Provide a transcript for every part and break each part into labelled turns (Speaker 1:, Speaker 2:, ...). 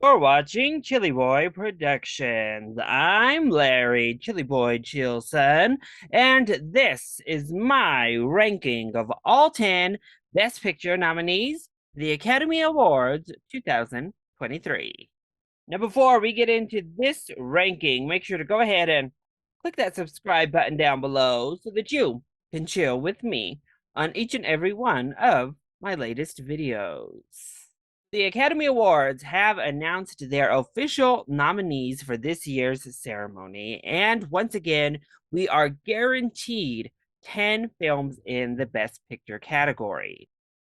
Speaker 1: You're watching ChillyBoy Productions. I'm Larry, ChillyBoy Chillson, and this is my ranking of all 10 Best Picture nominees for the Academy Awards 2023. Now, before we get into this ranking, make sure to go ahead and click that subscribe button down below so that you can chill with me on each and every one of my latest videos. The Academy Awards have announced their official nominees for this year's ceremony, and once again, we are guaranteed 10 films in the Best Picture category.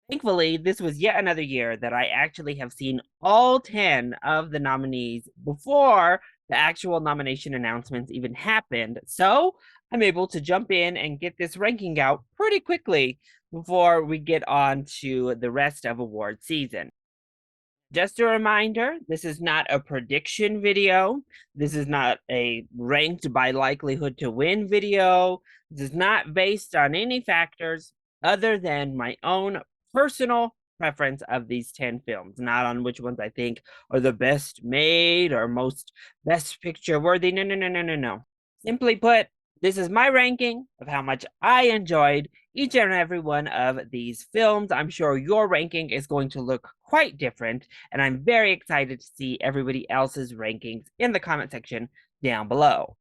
Speaker 1: Thankfully, this was yet another year that I actually have seen all 10 of the nominees before the actual nomination announcements even happened, so I'm able to jump in and get this ranking out pretty quickly before we get on to the rest of award season. Just a reminder, this is not a prediction video. This is not a ranked by likelihood to win video. This is not based on any factors other than my own personal preference of these 10 films, not on which ones I think are the best made or most best picture worthy. No, no, no, no, no, no. Simply put, this is my ranking of how much I enjoyed each and every one of these films. I'm sure your ranking is going to look quite different, and I'm very excited to see everybody else's rankings in the comment section down below.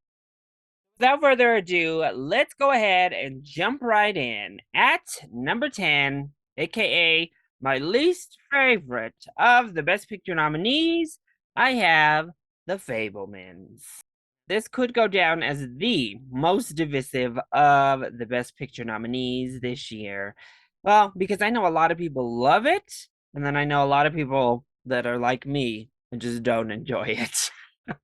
Speaker 1: Without further ado, let's go ahead and jump right in. At number 10, aka my least favorite of the Best Picture nominees, I have The Fabelmans. This could go down as the most divisive of the Best Picture nominees this year. Well, because I know a lot of people love it, and then I know a lot of people that are like me and just don't enjoy it. The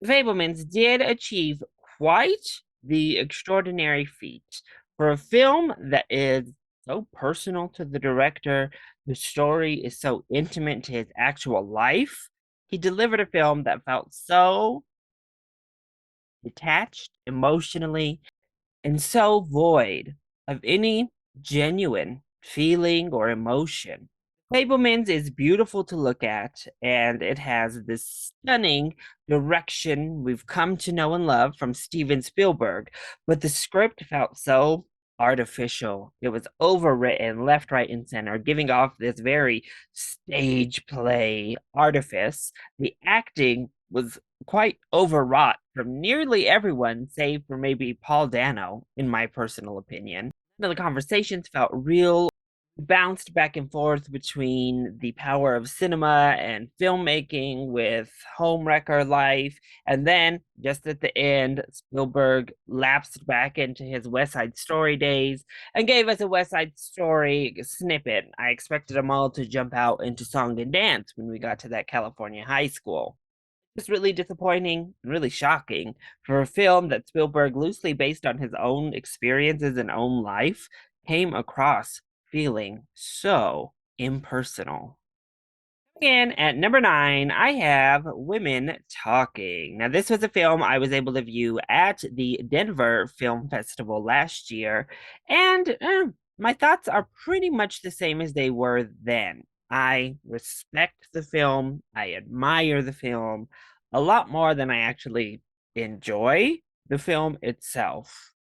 Speaker 1: Fablemans did achieve quite the extraordinary feat for a film that is so personal to the director. The story is so intimate to his actual life. He delivered a film that felt so detached emotionally and so void of any genuine feeling or emotion. Fablemans is beautiful to look at, and it has this stunning direction we've come to know and love from Steven Spielberg, but the script felt so artificial. It was overwritten left, right, and center, giving off this very stage play artifice. The acting was quite overwrought from nearly everyone, save for maybe Paul Dano, in my personal opinion. The conversations felt real, bounced back and forth between the power of cinema and filmmaking with homewrecker life, and then just at the end, Spielberg lapsed back into his West Side Story days and gave us a West Side Story snippet. I expected them all to jump out into song and dance when we got to that California high school. It's really disappointing and really shocking for a film that Spielberg, loosely based on his own experiences and own life, came across feeling so impersonal. And at number 9, I have Women Talking. Now, this was a film I was able to view at the Denver Film Festival last year, and my thoughts are pretty much the same as they were then. I respect the film, I admire the film a lot more than I actually enjoy the film itself.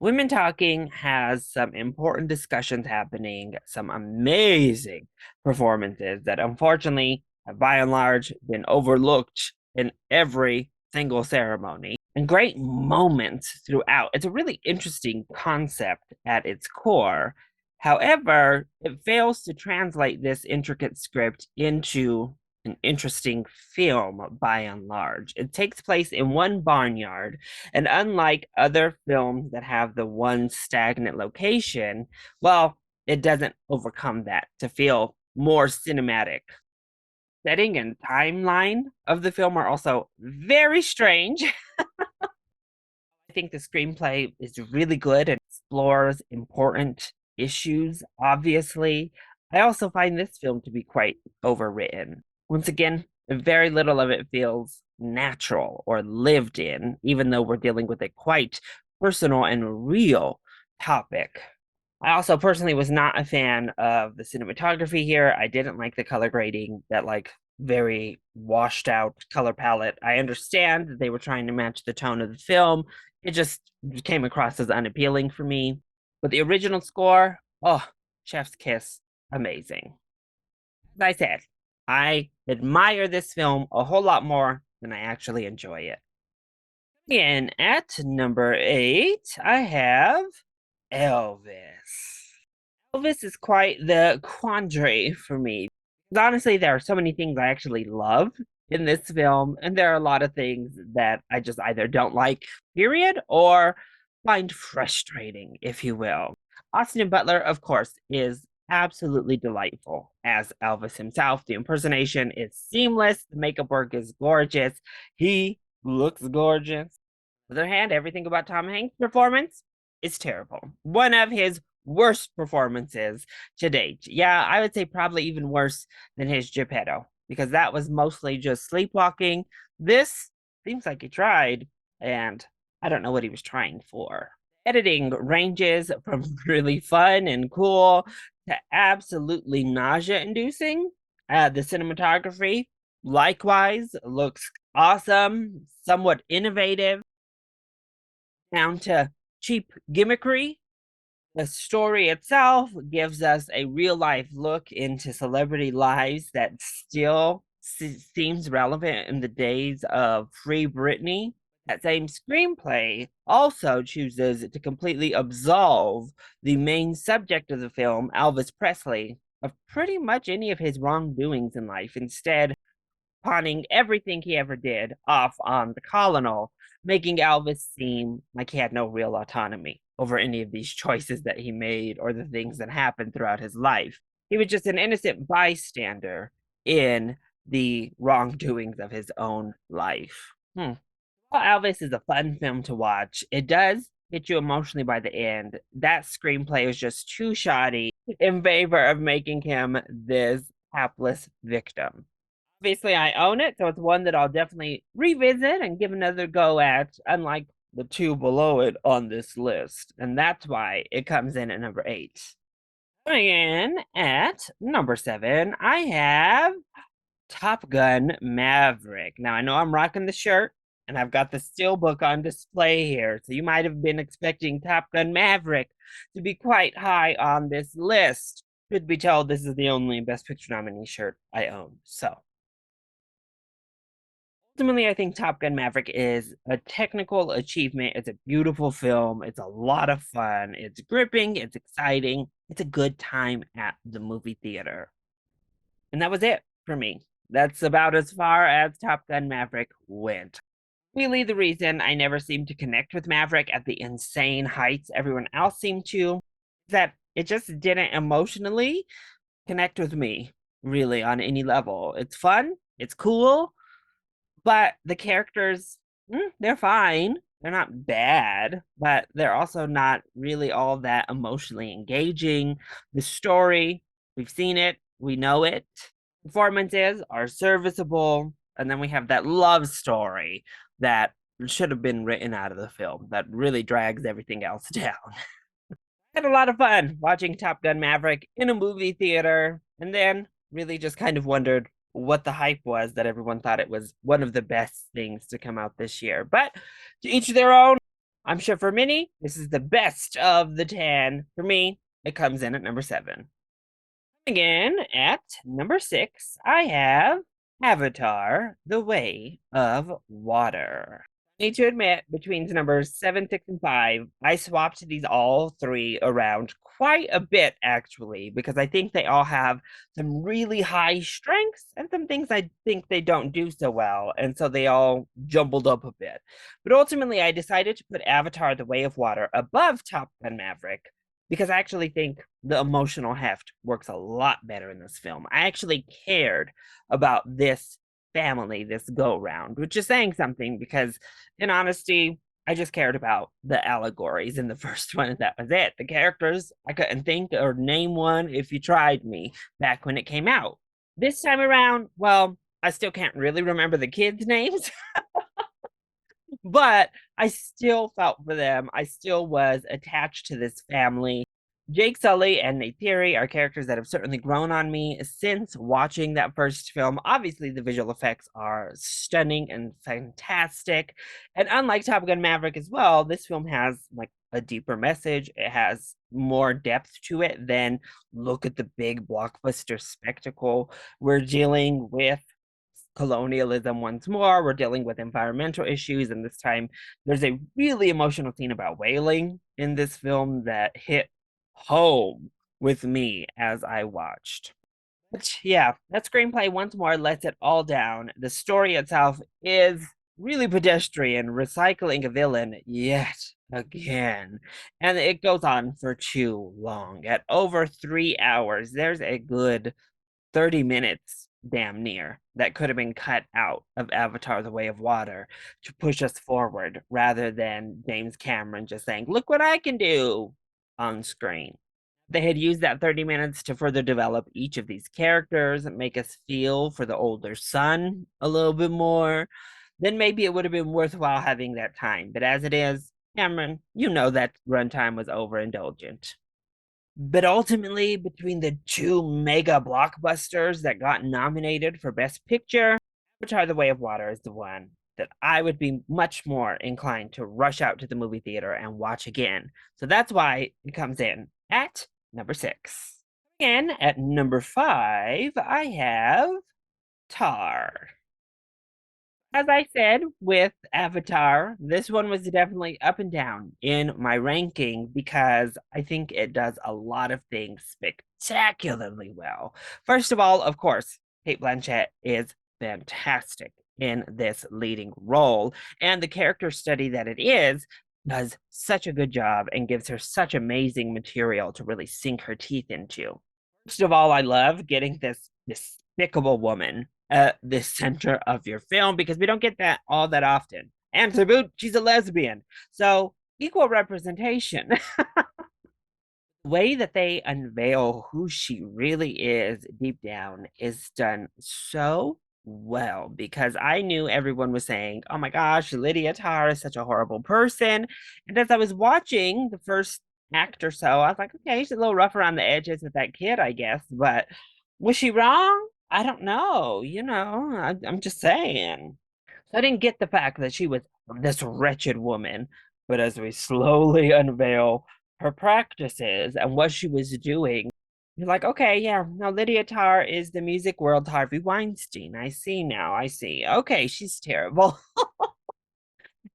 Speaker 1: Women Talking has some important discussions happening, some amazing performances that unfortunately have by and large been overlooked in every single ceremony, and great moments throughout. It's a really interesting concept at its core. However, it fails to translate this intricate script into an interesting film by and large. It takes place in one barnyard, and unlike other films that have the one stagnant location, well, it doesn't overcome that to feel more cinematic. Setting and timeline of the film are also very strange. I think the screenplay is really good and explores important issues, obviously. I also find this film to be quite overwritten. Once again, very little of it feels natural or lived in, even though we're dealing with a quite personal and real topic. I also personally was not a fan of the cinematography here. I didn't like the color grading, that like very washed out color palette. I understand that they were trying to match the tone of the film. It just came across as unappealing for me. But the original score, oh, chef's kiss, amazing. As I said, I admire this film a whole lot more than I actually enjoy it. And at number 8, I have Elvis. Elvis is quite the quandary for me. Honestly, there are so many things I actually love in this film, and there are a lot of things that I just either don't like, period, or find frustrating, if you will. Austin Butler, of course, is absolutely delightful as Elvis himself. The impersonation is seamless, the makeup work is gorgeous. He looks gorgeous. On the other hand, everything about Tom Hanks' performance is terrible. One of his worst performances to date. Yeah, I would say probably even worse than his Geppetto, because that was mostly just sleepwalking. This seems like he tried, and I don't know what he was trying for. Editing ranges from really fun and cool to absolutely nausea inducing. The cinematography, likewise, looks awesome, somewhat innovative, down to cheap gimmickry. The story itself gives us a real life look into celebrity lives that still seems relevant in the days of Free Britney. That same screenplay also chooses to completely absolve the main subject of the film, Elvis Presley, of pretty much any of his wrongdoings in life, instead pawning everything he ever did off on the colonel, making Elvis seem like he had no real autonomy over any of these choices that he made or the things that happened throughout his life. He was just an innocent bystander in the wrongdoings of his own life. Well, Elvis is a fun film to watch. It does hit you emotionally by the end. That screenplay is just too shoddy in favor of making him this hapless victim. Obviously, I own it, so it's one that I'll definitely revisit and give another go at, unlike the two below it on this list. And that's why it comes in at number 8. Coming in at number 7, I have Top Gun Maverick. Now, I know I'm rocking the shirt, and I've got the steelbook on display here, so you might have been expecting Top Gun Maverick to be quite high on this list. Should be told, this is the only Best Picture nominee shirt I own. So ultimately, I think Top Gun Maverick is a technical achievement. It's a beautiful film. It's a lot of fun. It's gripping. It's exciting. It's a good time at the movie theater. And that was it for me. That's about as far as Top Gun Maverick went. Really, the reason I never seemed to connect with Maverick at the insane heights everyone else seemed to is that it just didn't emotionally connect with me, really, on any level. It's fun. It's cool, but the characters, they're fine. They're not bad, but they're also not really all that emotionally engaging. The story, we've seen it, we know it. Performances are serviceable. And then we have that love story that should have been written out of the film that really drags everything else down. Had a lot of fun watching Top Gun Maverick in a movie theater, and then really just kind of wondered what the hype was that everyone thought it was one of the best things to come out this year. But to each their own. I'm sure for many, this is the best of the 10. For me, it comes in at number 7. Again, at number 6, I have Avatar: The Way of Water. I need to admit, between numbers 7, 6, and 5, I swapped these all three around quite a bit, actually, because I think they all have some really high strengths and some things I think they don't do so well. And so they all jumbled up a bit. But ultimately, I decided to put Avatar: The Way of Water above Top Gun Maverick because I actually think the emotional heft works a lot better in this film. I actually cared about this family this go round, which is saying something because, in honesty, I just cared about the allegories in the first one, and that was it. The characters, I couldn't think or name one if you tried me back when it came out. This time around, well, I still can't really remember the kids' names, but I still felt for them. I still was attached to this family. Jake Sully and Nate Thierry are characters that have certainly grown on me since watching that first film. Obviously, the visual effects are stunning and fantastic. And unlike Top Gun Maverick as well, this film has like a deeper message. It has more depth to it than look at the big blockbuster spectacle. We're dealing with colonialism once more. We're dealing with environmental issues, and this time there's a really emotional scene about whaling in this film that hit home with me as I watched. But yeah, that screenplay once more lets it all down. The story itself is really pedestrian, recycling a villain yet again. And it goes on for too long. At over 3 hours, there's a good 30 minutes damn near that could have been cut out of Avatar The Way of Water to push us forward rather than James Cameron just saying, "Look what I can do" on screen. They had used that 30 minutes to further develop each of these characters and make us feel for the older son a little bit more. Then maybe it would have been worthwhile having that time. But as it is, Cameron, you know that runtime was overindulgent. But ultimately, between the two mega blockbusters that got nominated for Best Picture, Avatar The Way of Water is the one that I would be much more inclined to rush out to the movie theater and watch again. So that's why it comes in at number 6. And at number 5, I have Tar. As I said with Avatar, this one was definitely up and down in my ranking because I think it does a lot of things spectacularly well. First of all, of course, Kate Blanchett is fantastic in this leading role, and the character study that it is does such a good job and gives her such amazing material to really sink her teeth into. First of all, I love getting this despicable woman at the center of your film because we don't get that all that often. And to boot, she's a lesbian. So equal representation. The way that they unveil who she really is deep down is done so well because I knew everyone was saying, "Oh my gosh, Lydia Tarr is such a horrible person." And as I was watching the first act or so, I was like, okay, she's a little rough around the edges with that kid, I guess. But was she wrong? I don't know. I'm just saying. So I didn't get the fact that she was this wretched woman, but as we slowly unveil her practices and what she was doing, you're like, okay, yeah, now Lydia Tarr is the music world Harvey Weinstein. I see now. I see. Okay, she's terrible.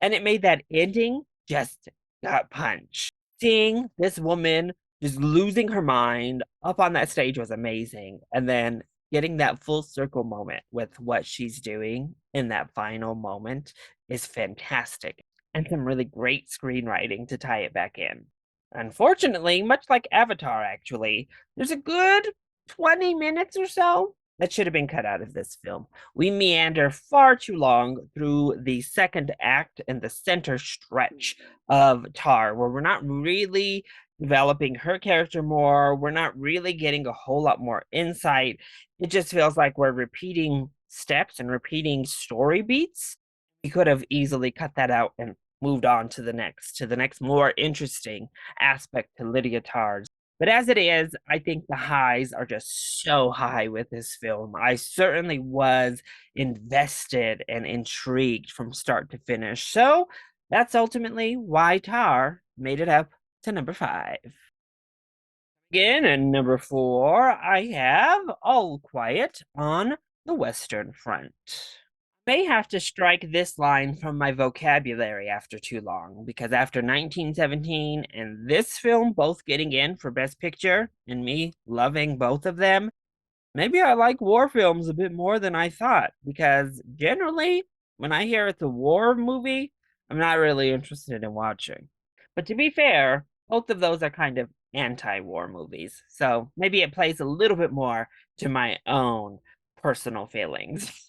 Speaker 1: And it made that ending just got punch. Seeing this woman just losing her mind up on that stage was amazing. And then getting that full circle moment with what she's doing in that final moment is fantastic. And some really great screenwriting to tie it back in. Unfortunately, much like Avatar, actually, there's a good 20 minutes or so that should have been cut out of this film. We meander far too long through the second act and the center stretch of Tar, where we're not really developing her character more. We're not really getting a whole lot more insight. It just feels like we're repeating steps and repeating story beats. We could have easily cut that out and moved on to the next more interesting aspect to Lydia Tar's. But as it is, I think the highs are just so high with this film. I certainly was invested and intrigued from start to finish. So that's ultimately why Tar made it up to number 5. Again, and number 4, I have All Quiet on the Western Front. May have to strike this line from my vocabulary after too long, because after 1917 and this film both getting in for Best Picture, and me loving both of them, maybe I like war films a bit more than I thought, because generally, when I hear it's a war movie, I'm not really interested in watching. But to be fair, both of those are kind of anti war movies, so maybe it plays a little bit more to my own personal feelings.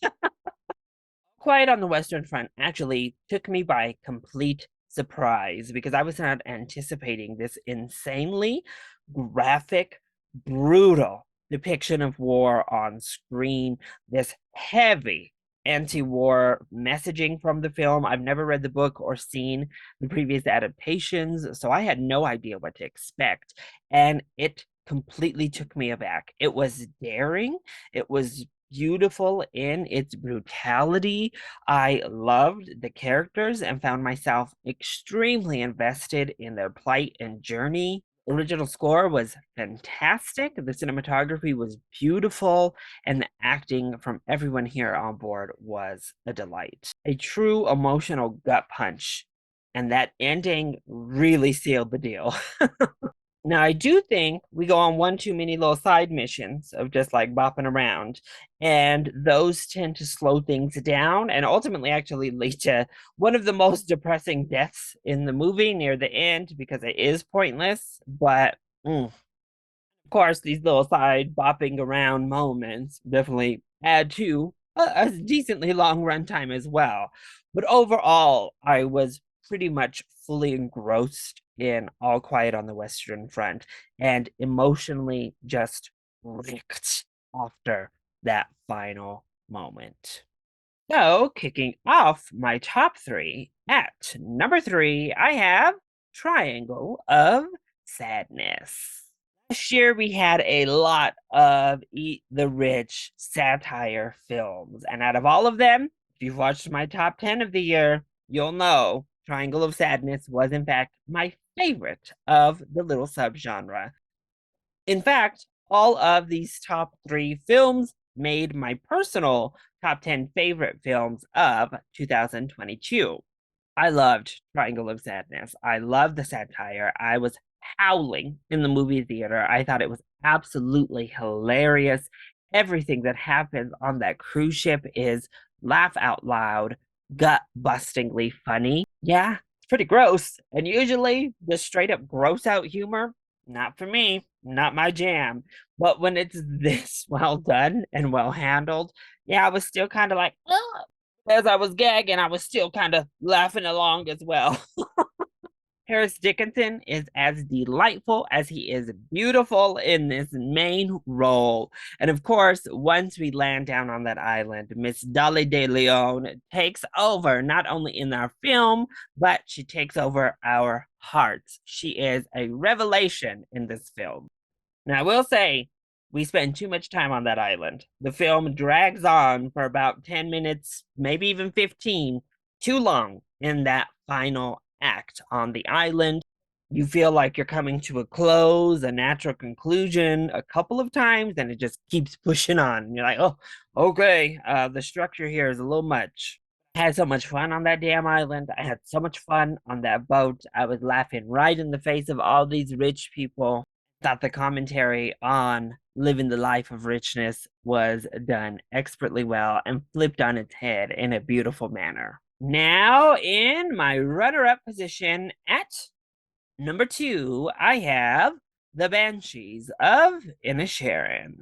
Speaker 1: Quiet on the Western Front actually took me by complete surprise because I was not anticipating this insanely graphic, brutal depiction of war on screen, this heavy anti-war messaging from the film. I've never read the book or seen the previous adaptations, so I had no idea what to expect. And it completely took me aback. It was daring, it was beautiful in its brutality. I loved the characters and found myself extremely invested in their plight and journey. Original score was fantastic. The cinematography was beautiful, and the acting from everyone here on board was a delight. A true emotional gut punch, and that ending really sealed the deal. Now, I do think we go on one too many little side missions of just like bopping around, and those tend to slow things down and ultimately actually lead to one of the most depressing deaths in the movie near the end because it is pointless. But of course, these little side bopping around moments definitely add to a decently long runtime as well. But overall, I was pretty much fully engrossed in All Quiet on the Western Front and emotionally just wrecked after that final moment. So, kicking off my top three, at number three, I have Triangle of Sadness. Last year, we had a lot of Eat the Rich satire films. And out of all of them, if you've watched my top 10 of the year, you'll know Triangle of Sadness was, in fact, my favorite of the little subgenre. In fact, all of these top three films made my personal top 10 favorite films of 2022. I loved Triangle of Sadness. I loved the satire. I was howling in the movie theater. I thought it was absolutely hilarious. Everything that happens on that cruise ship is laugh out loud, gut bustingly funny. Yeah, it's pretty gross. And usually, the straight up gross out humor, not for me, not my jam. But when it's this well done and well handled, yeah, I was still kind of like, oh, as I was gagging, I was still kind of laughing along as well. Harris Dickinson is as delightful as he is beautiful in this main role. And of course, once we land down on that island, Miss Dolly De Leon takes over, not only in our film, but she takes over our hearts. She is a revelation in this film. Now, I will say, we spend too much time on that island. The film drags on for about 10 minutes, maybe even 15, too long in that final act on the island. You feel like you're coming to a close, a natural conclusion a couple of times, and it just keeps pushing on. You're like, oh, okay, the structure here is a little much. I had so much fun on that damn island. I had so much fun on that boat. I was laughing right in the face of all these rich people. Thought the commentary on living the life of richness was done expertly well and flipped on its head in a beautiful manner. Now, in my runner up position at number two, I have The Banshees of Inisherin.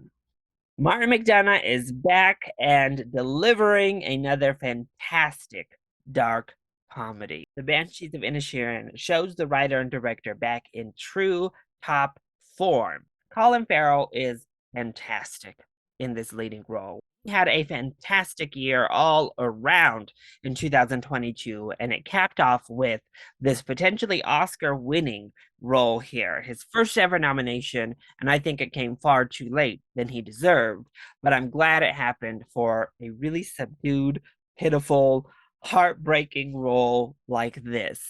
Speaker 1: Martin McDonagh is back and delivering another fantastic dark comedy. The Banshees of Inisherin shows the writer and director back in true top form. Colin Farrell is fantastic in this leading role. He had a fantastic year all around in 2022, and it capped off with this potentially Oscar winning role here. His first ever nomination, and I think it came far too late than he deserved, but I'm glad it happened for a really subdued, pitiful, heartbreaking role like this.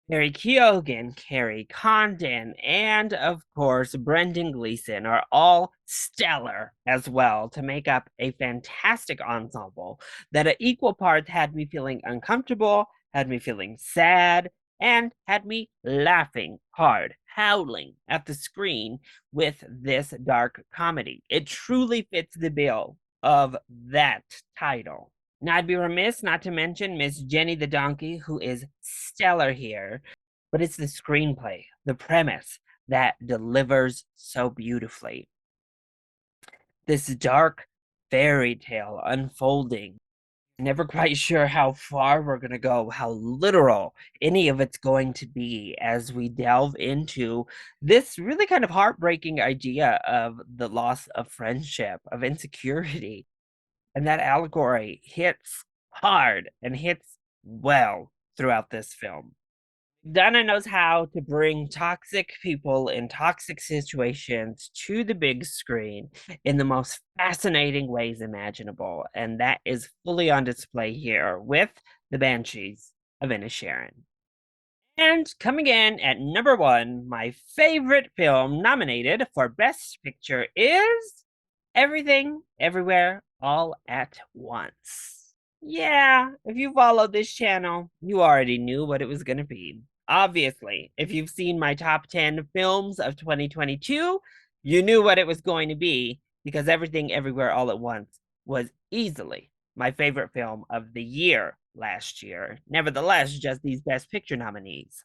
Speaker 1: Carrie Keoghan, Carrie Condon, and of course Brendan Gleeson are all stellar as well to make up a fantastic ensemble that at equal parts had me feeling uncomfortable, had me feeling sad, and had me laughing hard, howling at the screen with this dark comedy. It truly fits the bill of that title. Now, I'd be remiss not to mention Miss Jenny the Donkey, who is stellar here, but it's the screenplay, the premise that delivers so beautifully. This dark fairy tale unfolding. Never quite sure how far we're going to go, how literal any of it's going to be as we delve into this really kind of heartbreaking idea of the loss of friendship, of insecurity. And that allegory hits hard and hits well throughout this film. Donna knows how to bring toxic people in toxic situations to the big screen in the most fascinating ways imaginable, and that is fully on display here with The Banshees of Inisherin. And coming in at number one, my favorite film nominated for Best Picture is Everything, Everywhere, All at Once. Yeah, if you followed this channel, you already knew what it was going to be. Obviously, if you've seen my top 10 films of 2022, you knew what it was going to be because Everything, Everywhere, All at Once was easily my favorite film of the year last year. Nevertheless, just these Best Picture nominees.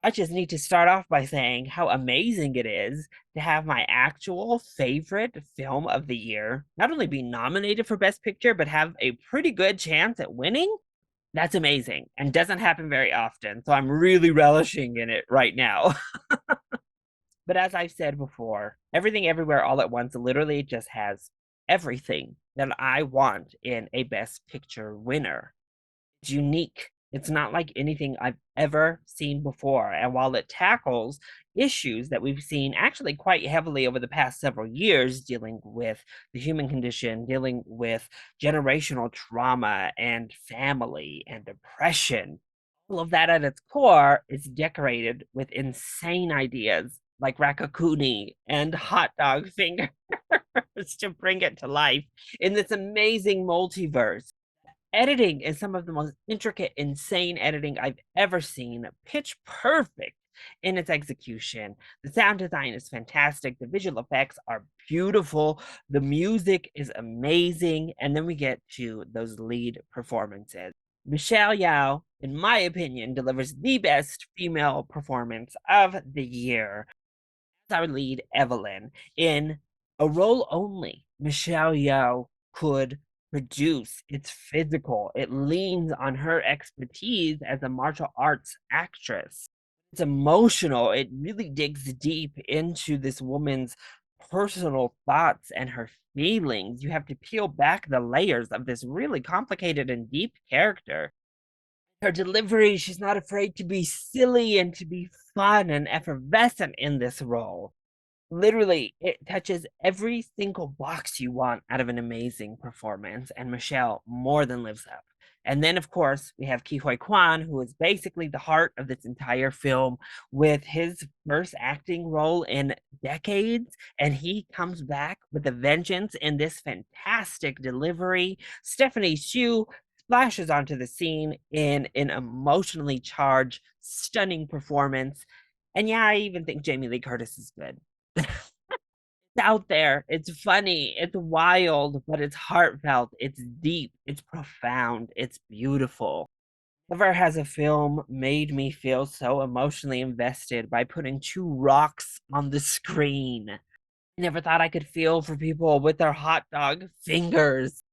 Speaker 1: I just need to start off by saying how amazing it is to have my actual favorite film of the year not only be nominated for Best Picture, but have a pretty good chance at winning. That's amazing and doesn't happen very often. So I'm really relishing in it right now. But as I've said before, Everything Everywhere All at Once literally just has everything that I want in a Best Picture winner. It's unique. It's not like anything I've ever seen before. And while it tackles issues that we've seen actually quite heavily over the past several years, dealing with the human condition, dealing with generational trauma and family and depression, all of that at its core is decorated with insane ideas like Rakakuni and hot dog fingers to bring it to life in this amazing multiverse. Editing is some of the most intricate, insane editing I've ever seen. Pitch perfect in its execution. The sound design is fantastic. The visual effects are beautiful. The music is amazing. And then we get to those lead performances. Michelle Yeoh, in my opinion, delivers the best female performance of the year. Our lead, Evelyn, in a role only Michelle Yeoh could produce. It's physical. It leans on her expertise as a martial arts actress. It's emotional. It really digs deep into this woman's personal thoughts and her feelings. You have to peel back the layers of this really complicated and deep character. Her delivery, she's not afraid to be silly and to be fun and effervescent in this role. Literally, it touches every single box you want out of an amazing performance, and Michelle more than lives up. And then, of course, we have Ki Hoi Kwan, who is basically the heart of this entire film with his first acting role in decades. And he comes back with a vengeance in this fantastic delivery. Stephanie Hsu splashes onto the scene in an emotionally charged, stunning performance. And yeah, I even think Jamie Lee Curtis is good. It's out there. It's funny. It's wild, but it's heartfelt. It's deep. It's profound. It's beautiful. Never has a film made me feel so emotionally invested by putting two rocks on the screen. I never thought I could feel for people with their hot dog fingers.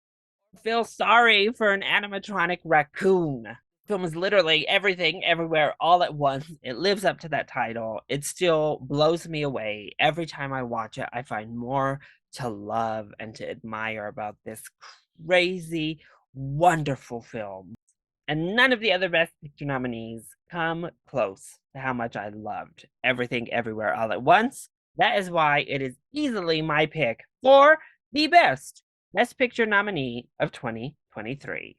Speaker 1: Feel sorry for an animatronic raccoon. Film is literally everything, everywhere, all at once. It lives up to that title. It still blows me away. Every time I watch it, I find more to love and to admire about this crazy, wonderful film. And none of the other Best Picture nominees come close to how much I loved Everything Everywhere All at Once. That is why it is easily my pick for the Best Picture nominee of 2023.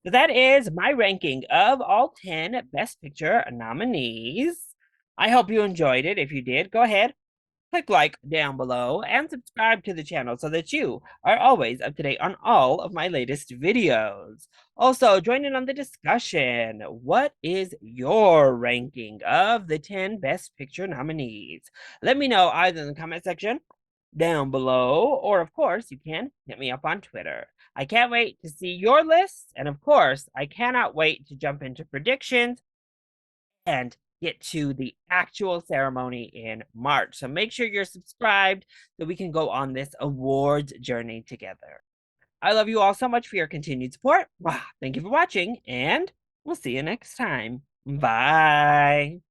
Speaker 1: So that is my ranking of all 10 Best Picture nominees. I hope you enjoyed it. If you did, go ahead, click like down below and subscribe to the channel so that you are always up to date on all of my latest videos. Also, join in on the discussion. What is your ranking of the 10 Best Picture nominees? Let me know either in the comment section down below, or of course, you can hit me up on Twitter. I can't wait to see your lists, and of course, I cannot wait to jump into predictions and get to the actual ceremony in March. So make sure you're subscribed so we can go on this awards journey together. I love you all so much for your continued support. Thank you for watching, and we'll see you next time. Bye.